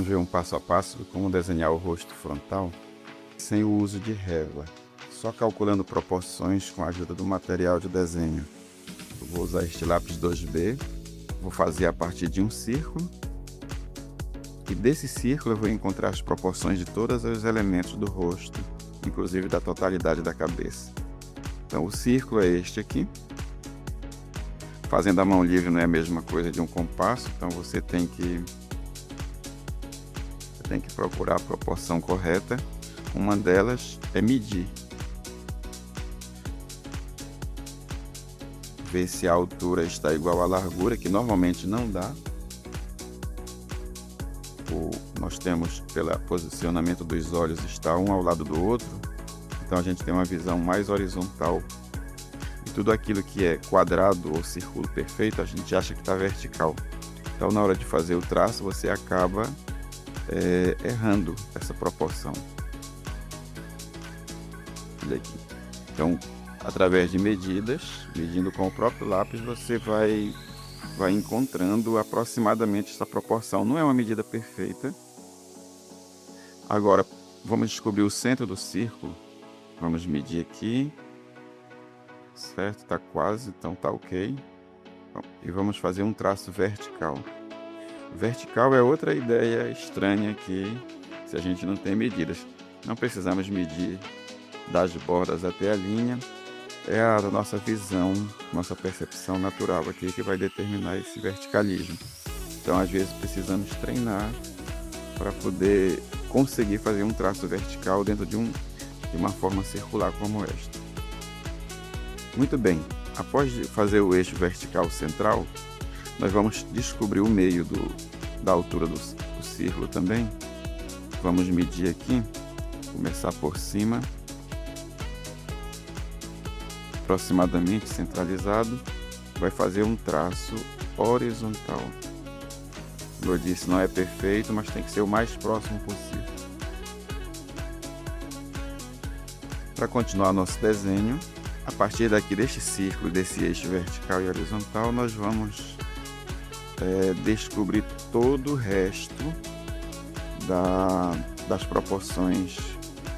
vamos ver um passo a passo de como desenhar o rosto frontal sem o uso de régua, só calculando proporções com a ajuda do material de desenho. Eu vou usar este lápis 2B, vou fazer a partir de um círculo, e desse círculo eu vou encontrar as proporções de todos os elementos do rosto, inclusive da totalidade da cabeça. Então o círculo é este aqui. Fazendo a mão livre não é a mesma coisa de um compasso, então você tem que procurar a proporção correta. Uma delas é medir. Ver se a altura está igual à largura, que normalmente não dá. Nós temos, pelo posicionamento dos olhos, está um ao lado do outro, então a gente tem uma visão mais horizontal. E tudo aquilo que é quadrado ou círculo perfeito, a gente acha que está vertical. Então, na hora de fazer o traço, você acaba errando essa proporção. Olha aqui. Então, através de medidas, medindo com o próprio lápis, você vai encontrando aproximadamente essa proporção. Não é uma medida perfeita. Agora, vamos descobrir o centro do círculo. Vamos medir aqui. Certo? Está quase, então está ok. E vamos fazer um traço vertical. Vertical é outra ideia estranha aqui, se a gente não tem medidas. Não precisamos medir das bordas até a linha. É a nossa visão, nossa percepção natural aqui que vai determinar esse verticalismo. Então, às vezes, precisamos treinar para poder conseguir fazer um traço vertical dentro de uma forma circular como esta. Muito bem, após fazer o eixo vertical central, nós vamos descobrir o meio da altura do círculo também. Vamos medir aqui, começar por cima, aproximadamente centralizado, vai fazer um traço horizontal. Como eu disse, não é perfeito, mas tem que ser o mais próximo possível. Para continuar nosso desenho, a partir daqui deste círculo, desse eixo vertical e horizontal, nós vamos descobrir todo o resto das proporções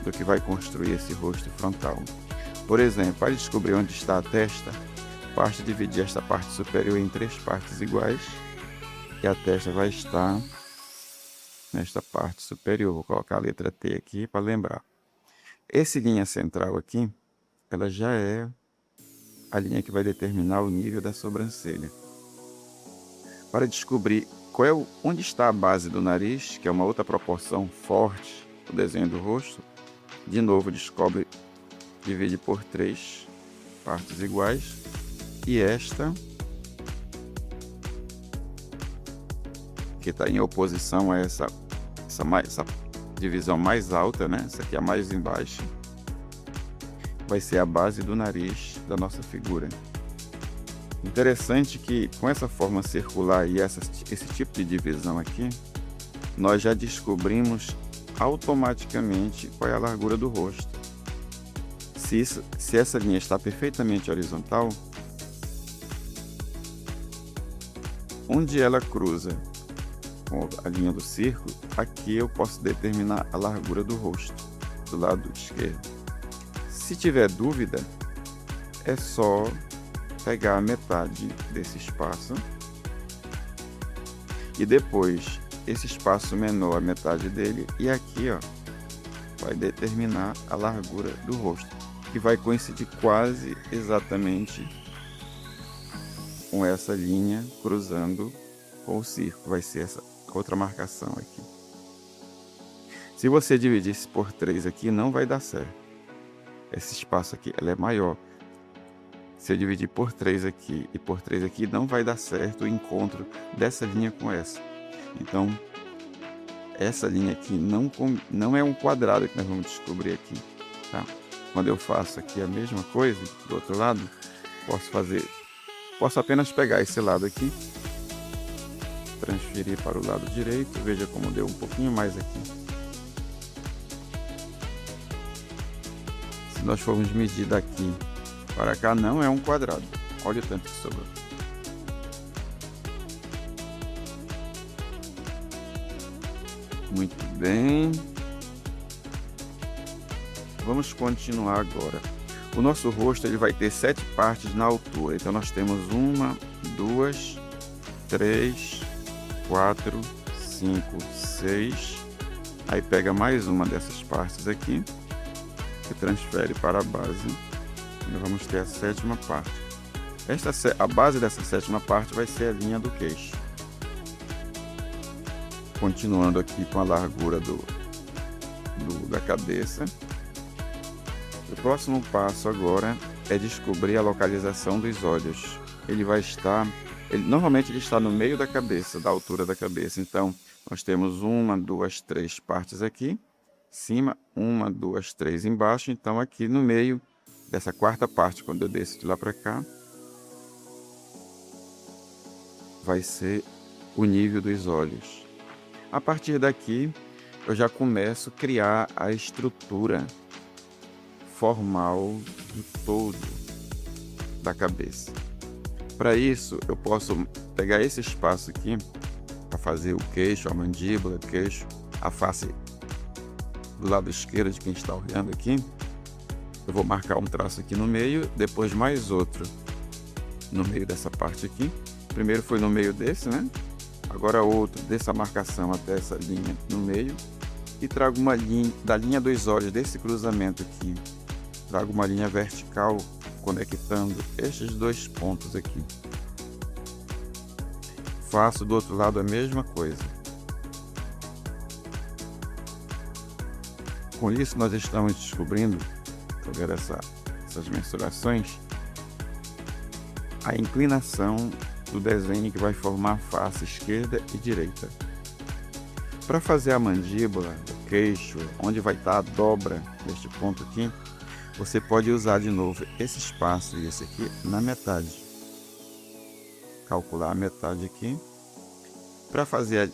do que vai construir esse rosto frontal. Por exemplo, para descobrir onde está a testa, basta dividir esta parte superior em 3 partes iguais, e a testa vai estar nesta parte superior. Vou colocar a letra T aqui para lembrar. Essa linha central aqui, ela já é a linha que vai determinar o nível da sobrancelha. Para descobrir onde está a base do nariz, que é uma outra proporção forte do desenho do rosto, de novo divide por 3 partes iguais, e esta, que está em oposição a essa divisão mais alta, né? Essa aqui é a mais embaixo, vai ser a base do nariz da nossa figura. Interessante que com essa forma circular e esse tipo de divisão aqui, nós já descobrimos automaticamente qual é a largura do rosto. Se essa linha está perfeitamente horizontal, onde ela cruza com a linha do círculo, aqui eu posso determinar a largura do rosto, do lado esquerdo. Se tiver dúvida, é só pegar a metade desse espaço e depois esse espaço menor, a metade dele, e aqui vai determinar a largura do rosto, que vai coincidir quase exatamente com essa linha cruzando com o círculo. Vai ser essa outra marcação aqui. Se você dividir isso por 3 aqui, não vai dar certo. Esse espaço aqui, ela é maior. Se eu dividir por 3 aqui e por 3 aqui, não vai dar certo o encontro dessa linha com essa. Então, essa linha aqui não é um quadrado que nós vamos descobrir aqui, tá? Quando eu faço aqui a mesma coisa, do outro lado, posso apenas pegar esse lado aqui, transferir para o lado direito, veja como deu um pouquinho mais aqui. Se nós formos medir daqui para cá, não é um quadrado. Olha o tanto que sobrou. Muito bem. Vamos continuar agora. O nosso rosto ele vai ter 7 partes na altura. Então nós temos 1, 2, 3, 4, 5, 6. Aí pega mais uma dessas partes aqui e transfere para a base. E vamos ter a 7ª parte. A base dessa 7ª parte vai ser a linha do queixo. Continuando aqui com a largura da cabeça. O próximo passo agora é descobrir a localização dos olhos. Normalmente ele está no meio da cabeça, da altura da cabeça. Então, nós temos 1, 2, 3 partes aqui, em cima, 1, 2, 3 embaixo. Então, aqui no meio dessa 4ª parte, quando eu desço de lá para cá, vai ser o nível dos olhos. A partir daqui, eu já começo a criar a estrutura formal do todo da cabeça. Para isso, eu posso pegar esse espaço aqui para fazer o queixo, a mandíbula, o queixo, a face do lado esquerdo de quem está olhando aqui. Eu vou marcar um traço aqui no meio, depois mais outro no meio dessa parte aqui. Primeiro foi no meio desse, né? Agora outro dessa marcação até essa linha no meio. E trago uma linha da linha dos olhos desse cruzamento aqui. Trago uma linha vertical conectando estes 2 pontos aqui. Faço do outro lado a mesma coisa. Com isso nós estamos descobrindo, para ver essas mensurações, a inclinação do desenho que vai formar a face esquerda e direita. Para fazer a mandíbula, o queixo, onde vai estar a dobra deste ponto aqui, você pode usar de novo esse espaço e esse aqui na metade. Calcular a metade aqui. Para fazer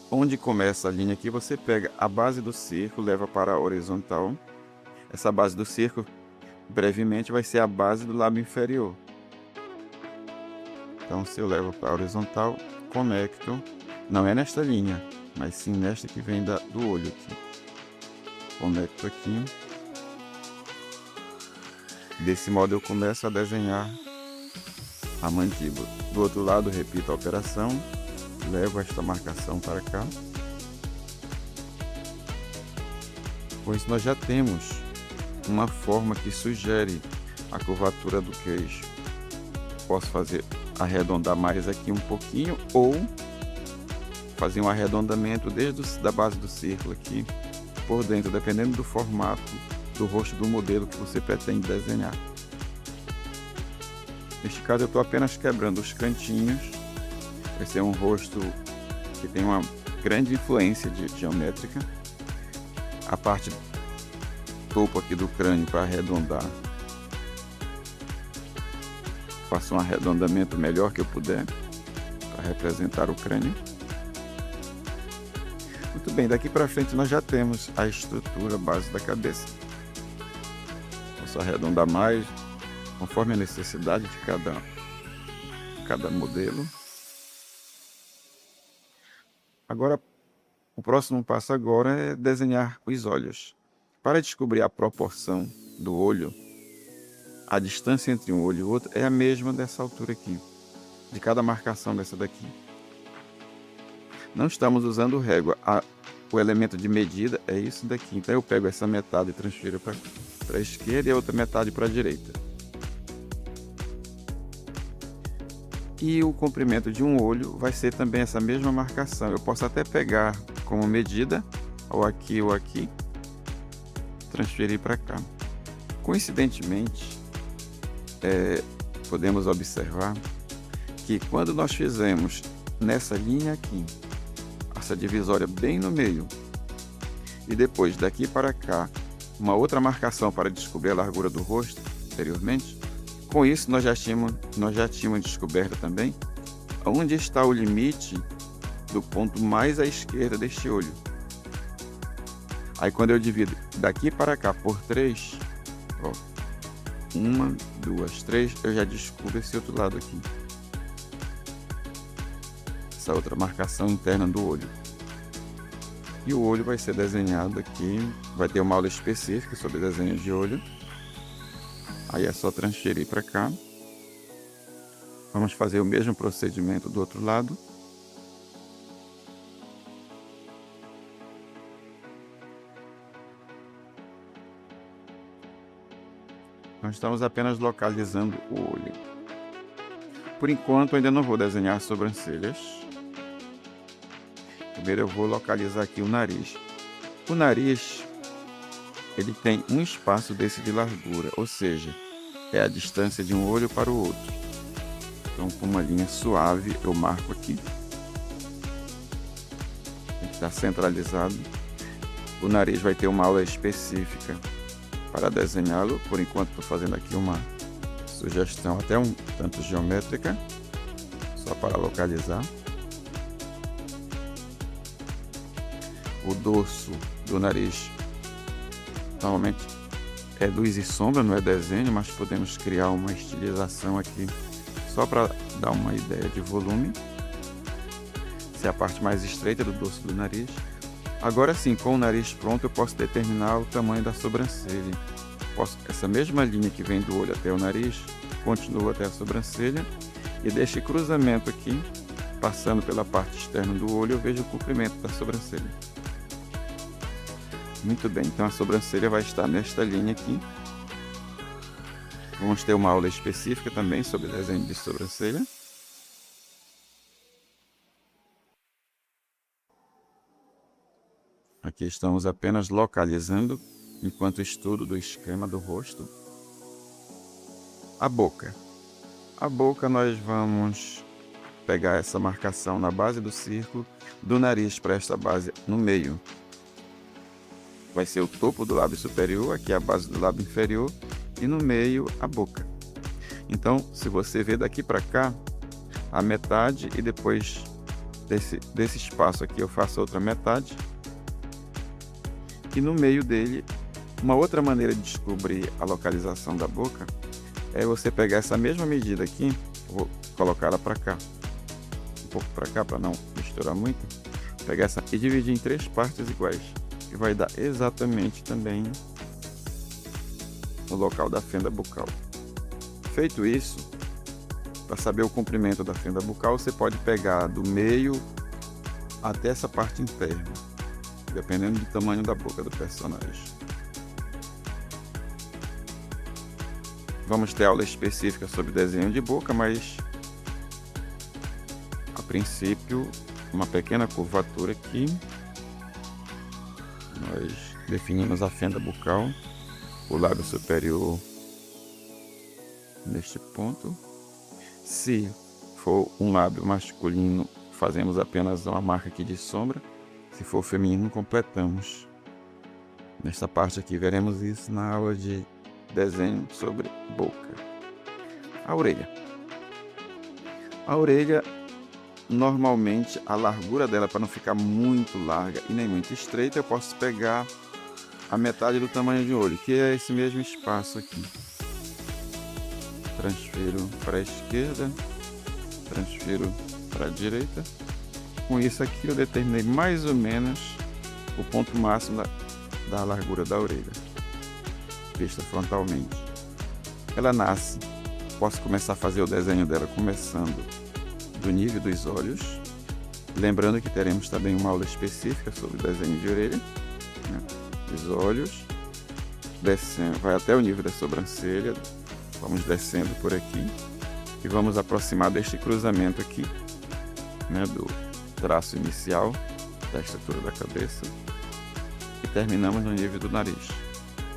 onde começa a linha aqui, você pega a base do círculo, leva para a horizontal. Essa base do círculo, brevemente, vai ser a base do lábio inferior. Então, se eu levo para a horizontal, conecto, não é nesta linha, mas sim nesta que vem do olho aqui. Conecto aqui. Desse modo eu começo a desenhar a mandíbula. Do outro lado, repito a operação, levo esta marcação para cá. Com isso nós já temos uma forma que sugere a curvatura do queixo. Posso arredondar mais aqui um pouquinho ou fazer um arredondamento desde da base do círculo aqui por dentro, dependendo do formato do rosto do modelo que você pretende desenhar. Neste caso eu estou apenas quebrando os cantinhos. Vai ser um rosto que tem uma grande influência geométrica. A parte topo aqui do crânio para arredondar. Faço um arredondamento melhor que eu puder para representar o crânio. Muito bem, daqui para frente nós já temos a estrutura base da cabeça. Posso arredondar mais, conforme a necessidade de cada modelo. Agora, o próximo passo agora é desenhar os olhos. Para descobrir a proporção do olho, a distância entre um olho e o outro é a mesma dessa altura aqui, de cada marcação dessa daqui. Não estamos usando régua. O elemento de medida é isso daqui. Então eu pego essa metade e transfiro para a esquerda e a outra metade para a direita. E o comprimento de um olho vai ser também essa mesma marcação. Eu posso até pegar como medida, ou aqui, transferir para cá. Coincidentemente, podemos observar que quando nós fizemos nessa linha aqui, essa divisória bem no meio, e depois daqui para cá, uma outra marcação para descobrir a largura do rosto anteriormente, com isso nós já tínhamos descoberto também onde está o limite do ponto mais à esquerda deste olho. Aí quando eu divido daqui para cá por 3, ó, 1, 2, 3, eu já descubro esse outro lado aqui. Essa outra marcação interna do olho. E o olho vai ser desenhado aqui, vai ter uma aula específica sobre desenho de olho. Aí é só transferir para cá. Vamos fazer o mesmo procedimento do outro lado. Nós estamos apenas localizando o olho. Por enquanto, ainda não vou desenhar as sobrancelhas. Primeiro eu vou localizar aqui o nariz. O nariz, ele tem um espaço desse de largura, ou seja, é a distância de um olho para o outro. Então, com uma linha suave, eu marco aqui. Tem que estar centralizado. O nariz vai ter uma aula específica para desenhá-lo. Por enquanto, estou fazendo aqui uma sugestão até um tanto geométrica, só para localizar. O dorso do nariz normalmente é luz e sombra, não é desenho, mas podemos criar uma estilização aqui só para dar uma ideia de volume. Essa é a parte mais estreita do dorso do nariz. Agora sim, com o nariz pronto, eu posso determinar o tamanho da sobrancelha. Essa mesma linha que vem do olho até o nariz, continua até a sobrancelha, e deste cruzamento aqui, passando pela parte externa do olho, eu vejo o comprimento da sobrancelha. Muito bem, então a sobrancelha vai estar nesta linha aqui. Vamos ter uma aula específica também sobre desenho de sobrancelha. Aqui estamos apenas localizando, enquanto estudo do esquema do rosto. A boca. A boca nós vamos pegar essa marcação na base do círculo, do nariz para esta base no meio. Vai ser o topo do lábio superior, aqui a base do lábio inferior, e no meio a boca. Então, se você ver daqui para cá, a metade, e depois desse espaço aqui eu faço outra metade. E no meio dele, uma outra maneira de descobrir a localização da boca é você pegar essa mesma medida aqui, vou colocar ela para cá, um pouco para cá para não misturar muito, pegar essa e dividir em 3 partes iguais, que vai dar exatamente também o local da fenda bucal. Feito isso, para saber o comprimento da fenda bucal, você pode pegar do meio até essa parte interna, dependendo do tamanho da boca do personagem. Vamos ter aula específica sobre desenho de boca, mas a princípio uma pequena curvatura aqui. Nós definimos a fenda bucal, o lábio superior neste ponto. Se for um lábio masculino, fazemos apenas uma marca aqui de sombra. Se for feminino, completamos. Nesta parte aqui veremos isso na aula de desenho sobre boca. A orelha. A orelha, normalmente a largura dela, para não ficar muito larga e nem muito estreita, eu posso pegar a metade do tamanho de olho, que é esse mesmo espaço aqui. Transfiro para a esquerda, transfiro para a direita. Com isso aqui eu determinei mais ou menos o ponto máximo da largura da orelha, vista frontalmente. Ela nasce, posso começar a fazer o desenho dela começando do nível dos olhos, lembrando que teremos também uma aula específica sobre desenho de orelha, né? Os olhos, descendo, vai até o nível da sobrancelha, vamos descendo por aqui e vamos aproximar deste cruzamento aqui, né, do traço inicial da estrutura da cabeça, e terminamos no nível do nariz.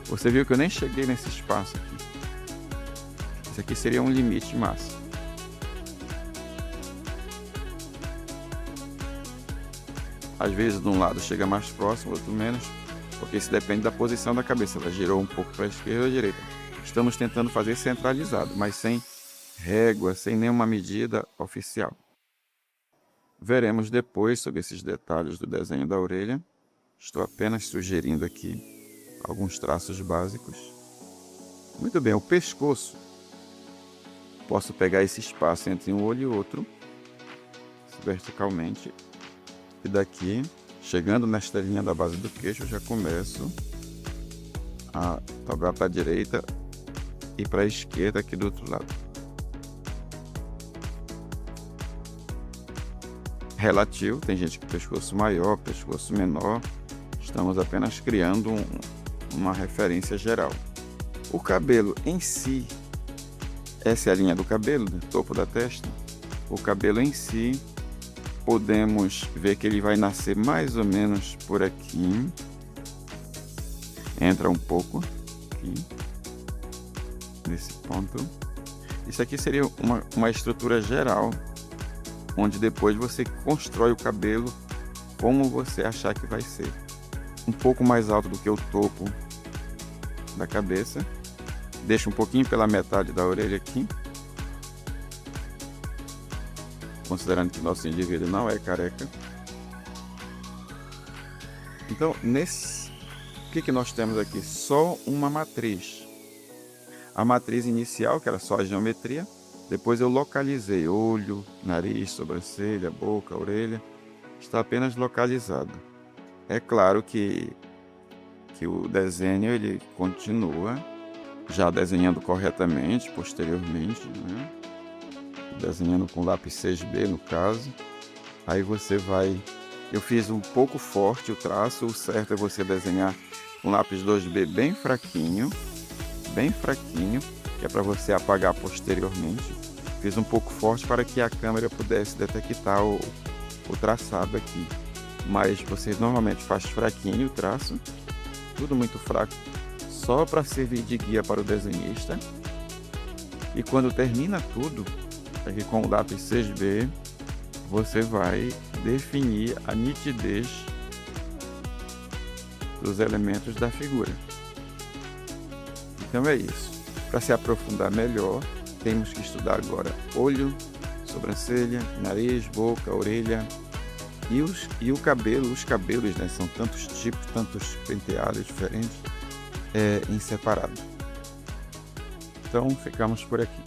Você viu que eu nem cheguei nesse espaço aqui. Esse aqui seria um limite máximo. Às vezes de um lado chega mais próximo, outro menos, porque isso depende da posição da cabeça. Ela girou um pouco para a esquerda ou à direita. Estamos tentando fazer centralizado, mas sem régua, sem nenhuma medida oficial. Veremos depois sobre esses detalhes do desenho da orelha. Estou apenas sugerindo aqui alguns traços básicos. Muito bem, o pescoço. Posso pegar esse espaço entre um olho e outro, verticalmente, e daqui Chegando nesta linha da base do queixo, eu já começo a dobrar para a direita e para a esquerda aqui do outro lado. Relativo, tem gente com pescoço maior, pescoço menor. Estamos apenas criando uma referência geral. O cabelo em si, essa é a linha do cabelo, do topo da testa. O cabelo em si, podemos ver que ele vai nascer mais ou menos por aqui. Entra um pouco aqui, nesse ponto. Isso aqui seria uma estrutura geral, onde depois você constrói o cabelo como você achar que vai ser. Um pouco mais alto do que o topo da cabeça. Deixa um pouquinho pela metade da orelha aqui. Considerando que nosso indivíduo não é careca. Então, o que nós temos aqui? Só uma matriz. A matriz inicial, que era só a geometria. Depois eu localizei olho, nariz, sobrancelha, boca, orelha. Está apenas localizado. É claro que o desenho ele continua, já desenhando corretamente, posteriormente, né? Desenhando com lápis 6B no caso. Aí você vai... Eu fiz um pouco forte o traço, o certo é você desenhar com lápis 2B bem fraquinho, que é para você apagar posteriormente. Fiz um pouco forte para que a câmera pudesse detectar o traçado aqui. Mas você normalmente faz fraquinho o traço, tudo muito fraco, só para servir de guia para o desenhista. E quando termina tudo, aqui com o lápis 6B, você vai definir a nitidez dos elementos da figura. Então é isso. Para se aprofundar melhor, temos que estudar agora olho, sobrancelha, nariz, boca, orelha e o cabelo. Os cabelos, né, são tantos tipos, tantos penteados diferentes, em separado. Então ficamos por aqui.